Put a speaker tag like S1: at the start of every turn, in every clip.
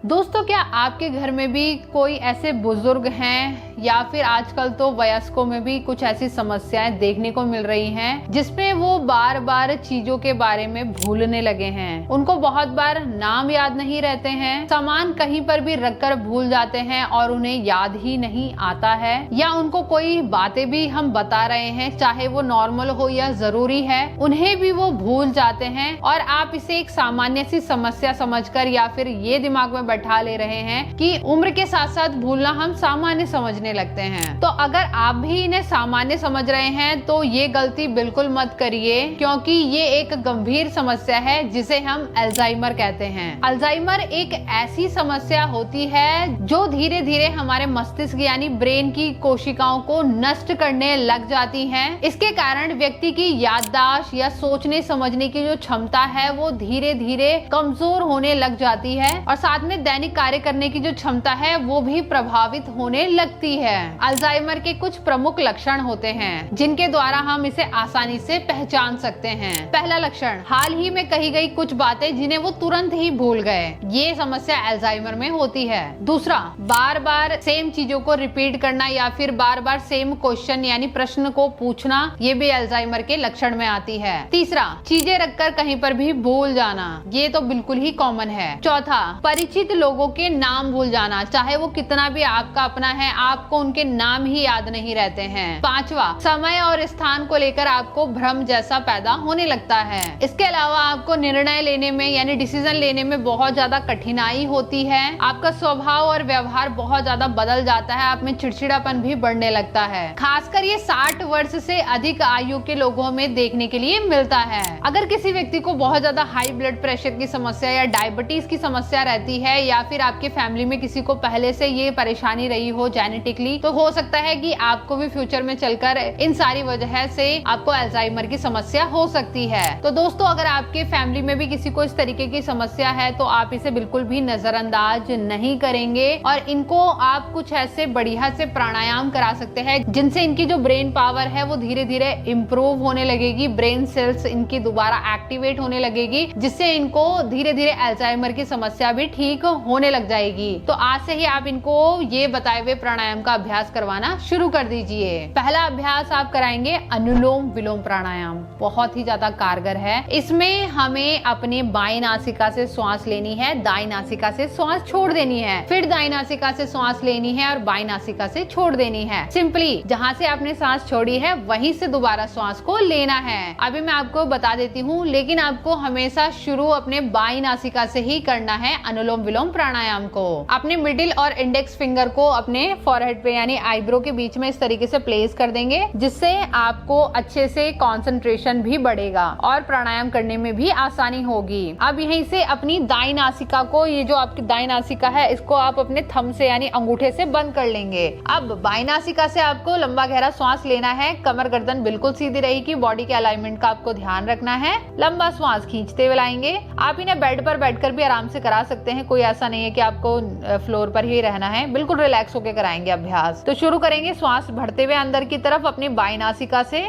S1: दोस्तों, क्या आपके घर में भी कोई ऐसे बुजुर्ग हैं या फिर आजकल तो वयस्कों में भी कुछ ऐसी समस्याएं देखने को मिल रही हैं जिसमें वो बार बार चीजों के बारे में भूलने लगे हैं। उनको बहुत बार नाम याद नहीं रहते हैं, सामान कहीं पर भी रखकर भूल जाते हैं और उन्हें याद ही नहीं आता है, या उनको कोई बातें भी हम बता रहे हैं चाहे वो नॉर्मल हो या जरूरी है, उन्हें भी वो भूल जाते हैं और आप इसे एक सामान्य सी समस्या समझकर या फिर ये दिमाग में बैठा ले रहे हैं कि उम्र के साथ साथ भूलना हम सामान्य समझने लगते हैं। तो अगर आप भी इन्हें सामान्य समझ रहे हैं तो ये गलती बिल्कुल मत करिए, क्योंकि ये एक गंभीर समस्या है जिसे हम अल्जाइमर कहते हैं। अल्जाइमर एक ऐसी समस्या होती है जो धीरे धीरे हमारे मस्तिष्क यानी ब्रेन की कोशिकाओं को नष्ट करने लग जाती है। इसके कारण व्यक्ति की याददाश्त या सोचने समझने की जो क्षमता है वो धीरे धीरे कमजोर होने लग जाती है और साथ में दैनिक कार्य करने की जो क्षमता है वो भी प्रभावित होने लगती है। अल्जाइमर के कुछ प्रमुख लक्षण होते हैं जिनके द्वारा हम इसे आसानी से पहचान सकते हैं। पहला लक्षण, हाल ही में कही गई कुछ बातें जिन्हें वो तुरंत ही भूल गए। ये समस्या अल्जाइमर में होती है। दूसरा, बार बार सेम चीजों को रिपीट करना या फिर बार बार सेम क्वेश्चन यानी प्रश्न को पूछना, ये भी अल्जाइमर के लक्षण में आती है। तीसरा, चीजें रखकर कहीं पर भी भूल जाना, ये तो बिल्कुल ही कॉमन है। चौथा, परिचित लोगों के नाम भूल जाना, चाहे वो कितना भी आपका अपना है, आपको उनके नाम ही याद नहीं रहते हैं। पांचवा, समय और स्थान को लेकर आपको भ्रम जैसा पैदा होने लगता है। इसके अलावा आपको निर्णय लेने में यानी डिसीजन लेने में बहुत ज्यादा कठिनाई होती है। आपका स्वभाव और व्यवहार बहुत ज्यादा बदल जाता है, आप में चिड़चिड़ापन भी बढ़ने लगता है। खासकर ये 60 वर्ष से अधिक आयु के लोगों में देखने के लिए मिलता है। अगर किसी व्यक्ति को बहुत ज्यादा हाई ब्लड प्रेशर की समस्या या डायबिटीज की समस्या रहती है या फिर आपके फैमिली में किसी को पहले से ये परेशानी रही हो जेनेटिकली, तो हो सकता है कि आपको भी फ्यूचर में चलकर इन सारी वजह से आपको अल्जाइमर की समस्या हो सकती है। तो दोस्तों, अगर आपके फैमिली में भी किसी को इस तरीके की समस्या है तो आप इसे बिल्कुल भी नजरअंदाज नहीं करेंगे और इनको आप कुछ ऐसे बढ़िया से प्राणायाम करा सकते हैं जिनसे इनकी जो ब्रेन पावर है वो धीरे धीरे इम्प्रूव होने लगेगी, ब्रेन सेल्स इनकी दोबारा एक्टिवेट होने लगेगी, जिससे इनको धीरे धीरे अल्जाइमर की समस्या भी ठीक होने लग जाएगी। तो आज से ही आप इनको ये बताए हुए प्राणायाम का अभ्यास करवाना शुरू कर दीजिए। पहला अभ्यास आप कराएंगे अनुलोम विलोम प्राणायाम, बहुत ही ज्यादा कारगर है। इसमें हमें अपने बाएं नासिका से श्वास लेनी है, दाएं नासिका से श्वास छोड़ देनी है, फिर दाएं नासिका से श्वास लेनी है और बाएं नासिका से छोड़ देनी है। सिंपली जहां से आपने सांस छोड़ी है वहीं से दोबारा श्वास को लेना है। अभी मैं आपको बता देती हूँ, लेकिन आपको हमेशा शुरू अपने बाएं नासिका से ही करना है अनुलोम विलोम प्राणायाम को। अपने मिडिल और इंडेक्स फिंगर को अपने फॉरहेड पे यानी आईब्रो के बीच में इस तरीके से प्लेस कर देंगे, जिससे आपको अच्छे से कंसंट्रेशन भी बढ़ेगा और प्राणायाम करने में भी आसानी होगी। अब यहीं से अपनी दाईं नासिका को, ये जो आपकी दाईं नासिका है, इसको आप अपने थंब से यानी अंगूठे से बंद कर लेंगे। अब बाईं नासिका से आपको लंबा गहरा श्वास लेना है, कमर गर्दन बिल्कुल सीधी रहेगी, बॉडी के अलाइनमेंट का आपको ध्यान रखना है। लंबा श्वास खींचते हुए लाएंगे। आप इन्हें बेड पर बैठकर भी आराम से करा सकते हैं, कोई ऐसा नहीं है कि आपको फ्लोर पर ही रहना है, बिल्कुल रिलैक्स होकर कराएंगे अभ्यास। तो शुरू करेंगे श्वास भरते हुए अंदर की तरफ अपनी बाईं नासिका से।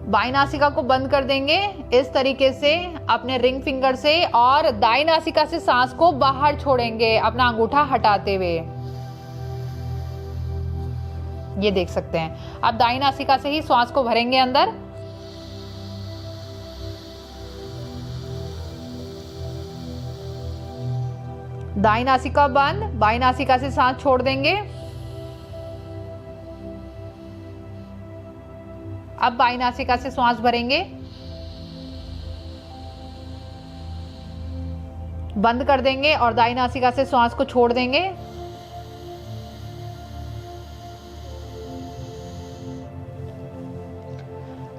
S1: बाईं नासिका को बंद कर देंगे इस तरीके से अपने रिंग फिंगर से और दाईं नासिका से सांस को बाहर छोड़ेंगे अपना अंगूठा हटाते हुए। ये देख सकते हैं। अब दाईं नासिका से ही श्वास को भरेंगे अंदर। दाईं नासिका बंद, बाईं नासिका से सांस छोड़ देंगे। अब बाईं नासिका से श्वास भरेंगे, बंद कर देंगे और दाईं नासिका से श्वास को छोड़ देंगे।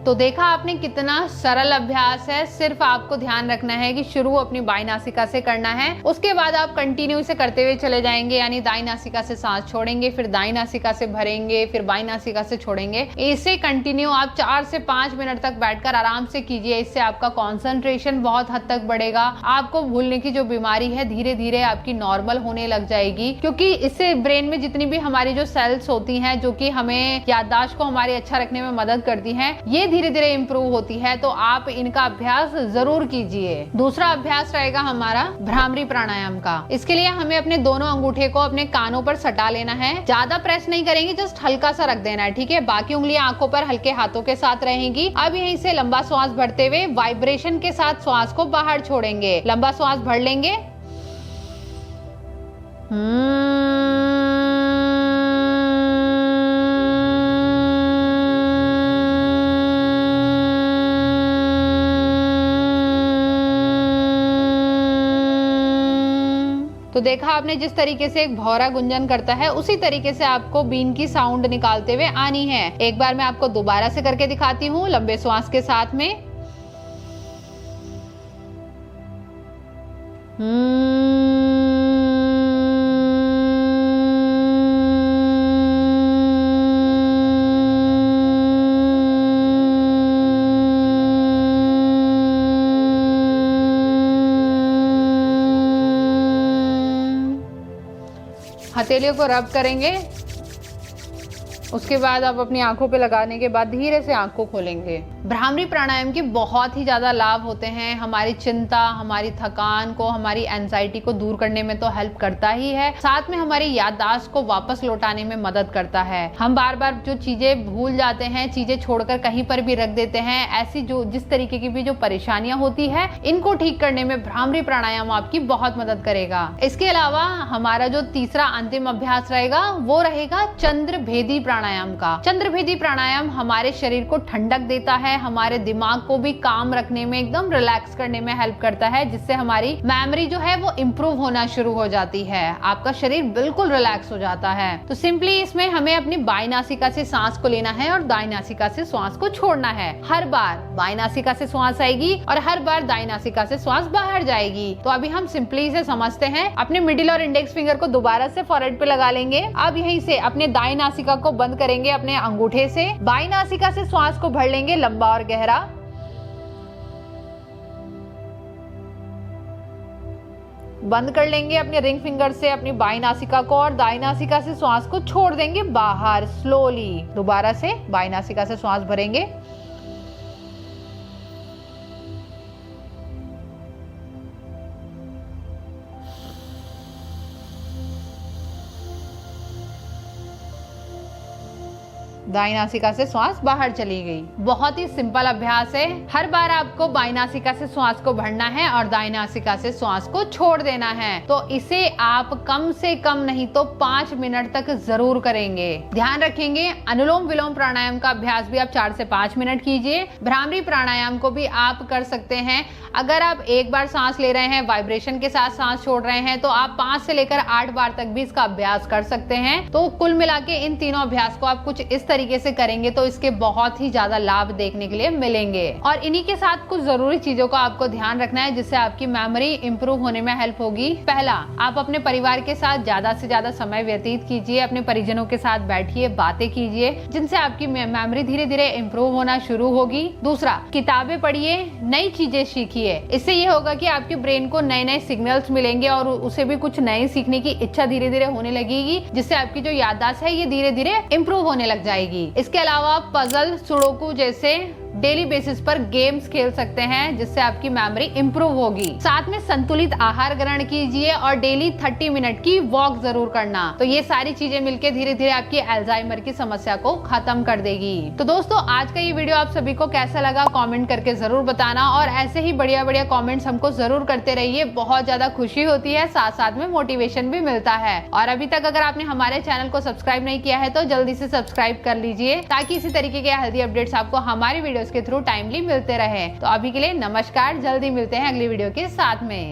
S1: तो देखा आपने कितना सरल अभ्यास है। सिर्फ आपको ध्यान रखना है कि शुरू अपनी बाईं नासिका से करना है, उसके बाद आप कंटिन्यू इसे करते हुए चले जाएंगे, यानी दाईं नासिका से सांस छोड़ेंगे, फिर दाईं नासिका से भरेंगे, फिर बाईं नासिका से छोड़ेंगे। इसे कंटिन्यू आप 4 से 5 मिनट तक बैठकर आराम से कीजिए। इससे आपका कॉन्सेंट्रेशन बहुत हद तक बढ़ेगा। आपको भूलने की जो बीमारी है धीरे धीरे आपकी नॉर्मल होने लग जाएगी, क्योंकि इससे ब्रेन में जितनी भी हमारी जो सेल्स होती हैं जो कि हमें याददाश्त को हमारे अच्छा रखने में मदद करती हैं, ये धीरे धीरे इंप्रूव होती है, तो आप इनका अभ्यास जरूर कीजिए। दूसरा अभ्यास रहेगा हमारा भ्रामरी प्राणायाम का। इसके लिए हमें अपने दोनों अंगूठे को अपने कानों पर सटा लेना है। ज्यादा प्रेस नहीं करेंगे, जस्ट हल्का सा रख देना है, ठीक है। बाकी उंगलियां आंखों पर हल्के हाथों के साथ रहेंगी। अब यहीं से लंबा श्वास भरते हुए वाइब्रेशन के साथ श्वास को बाहर छोड़ेंगे। लंबा श्वास भर लेंगे। तो देखा आपने, जिस तरीके से एक भौरा गुंजन करता है उसी तरीके से आपको बीन की साउंड निकालते हुए आनी है। एक बार मैं आपको दोबारा से करके दिखाती हूँ लंबे श्वास के साथ में। हथेलियों को रब करेंगे। उसके बाद आप अपनी आंखों पे लगाने के बाद धीरे से आंख को खोलेंगे। भ्रामरी प्राणायाम के बहुत ही ज्यादा लाभ होते हैं। हमारी चिंता, हमारी थकान को, हमारी एंजाइटी को दूर करने में तो हेल्प करता ही है, साथ में हमारी याददाश्त को वापस लौटाने में मदद करता है। हम बार बार जो चीजें भूल जाते हैं, चीजें छोड़कर कहीं पर भी रख देते हैं, ऐसी जो जिस तरीके की भी जो परेशानियां होती है, इनको ठीक करने में भ्रामरी प्राणायाम आपकी बहुत मदद करेगा। इसके अलावा हमारा जो तीसरा अंतिम अभ्यास रहेगा वो रहेगा चंद्रभेदी प्राणायाम का। चंद्रभेदी प्राणायाम हमारे शरीर को ठंडक देता है, हमारे दिमाग को भी काम रखने में, एकदम रिलैक्स करने में हेल्प करता है, जिससे हमारी मेमोरी जो है वो इम्प्रूव होना शुरू हो जाती है। आपका शरीर बिल्कुल रिलैक्स हो जाता है। तो सिंपली इसमें हमें अपनी बाई नासिका से सांस को लेना है और दाई नासिका से श्वास को छोड़ना है। हर बार बाई नासिका से श्वास आएगी और हर बार दाई नासिका से श्वास बाहर जाएगी। तो अभी हम सिंपली इसे समझते हैं। अपने मिडिल और इंडेक्स फिंगर को दोबारा से फॉरहेड पे लगा लेंगे। अब यहीं से अपने दाई नासिका को बंद करेंगे अपने अंगूठे से। बाई नासिका से श्वास को भर लेंगे लंबा और गहरा। बंद कर लेंगे अपने रिंग फिंगर से अपनी बाई नासिका को और दाई नासिका से श्वास को छोड़ देंगे बाहर स्लोली। दोबारा से बाई नासिका से श्वास भरेंगे। दाई नासिका से श्वास बाहर चली गई। बहुत ही सिंपल अभ्यास है। हर बार आपको बाई नासिका से श्वास को भरना है और दाई नासिका से श्वास को छोड़ देना है। तो इसे आप कम से कम नहीं तो 5 मिनट तक जरूर करेंगे। ध्यान रखेंगे, अनुलोम विलोम प्राणायाम का अभ्यास भी आप 4 से 5 मिनट कीजिए। भ्रामरी प्राणायाम को भी आप कर सकते हैं। अगर आप एक बार सांस ले रहे हैं, वाइब्रेशन के साथ सांस छोड़ रहे हैं, तो आप 5 से लेकर 8 बार तक भी इसका अभ्यास कर सकते हैं। तो कुल मिला के इन तीनों अभ्यास को आप कुछ इस तरीके से करेंगे तो इसके बहुत ही ज्यादा लाभ देखने के लिए मिलेंगे। और इन्हीं के साथ कुछ जरूरी चीजों का आपको ध्यान रखना है जिससे आपकी मेमोरी इंप्रूव होने में हेल्प होगी। पहला, आप अपने परिवार के साथ ज्यादा से ज्यादा समय व्यतीत कीजिए। अपने परिजनों के साथ बैठिए, बातें कीजिए, जिनसे आपकी मेमोरी धीरे धीरे इंप्रूव होना शुरू होगी। दूसरा, किताबें पढ़िए, नई चीजें सीखिए। इससे ये होगा कि आपके ब्रेन को नए नए सिग्नल्स मिलेंगे और उसे भी कुछ नए सीखने की इच्छा धीरे धीरे होने लगेगी, जिससे आपकी जो याददाश्त है ये धीरे धीरे इंप्रूव होने लग जाएगी। इसके अलावा पजल, सुडोकू जैसे डेली बेसिस पर गेम्स खेल सकते हैं, जिससे आपकी मेमोरी इंप्रूव होगी। साथ में संतुलित आहार ग्रहण कीजिए और डेली 30 मिनट की वॉक जरूर करना। तो ये सारी चीजें मिलकर धीरे धीरे आपकी अल्जाइमर की समस्या को खत्म कर देगी। तो दोस्तों, आज का ये वीडियो आप सभी को कैसा लगा कमेंट करके जरूर बताना और ऐसे ही बढ़िया बढ़िया कमेंट्स हमको जरूर करते रहिए। बहुत ज्यादा खुशी होती है, साथ साथ में मोटिवेशन भी मिलता है। और अभी तक अगर आपने हमारे चैनल को सब्सक्राइब नहीं किया है तो जल्दी से सब्सक्राइब कर लीजिए, ताकि इसी तरीके के हेल्दी अपडेट्स आपको हमारी वीडियोस के थ्रू टाइमली मिलते रहे। तो अभी के लिए नमस्कार, जल्दी मिलते हैं अगली वीडियो के साथ में।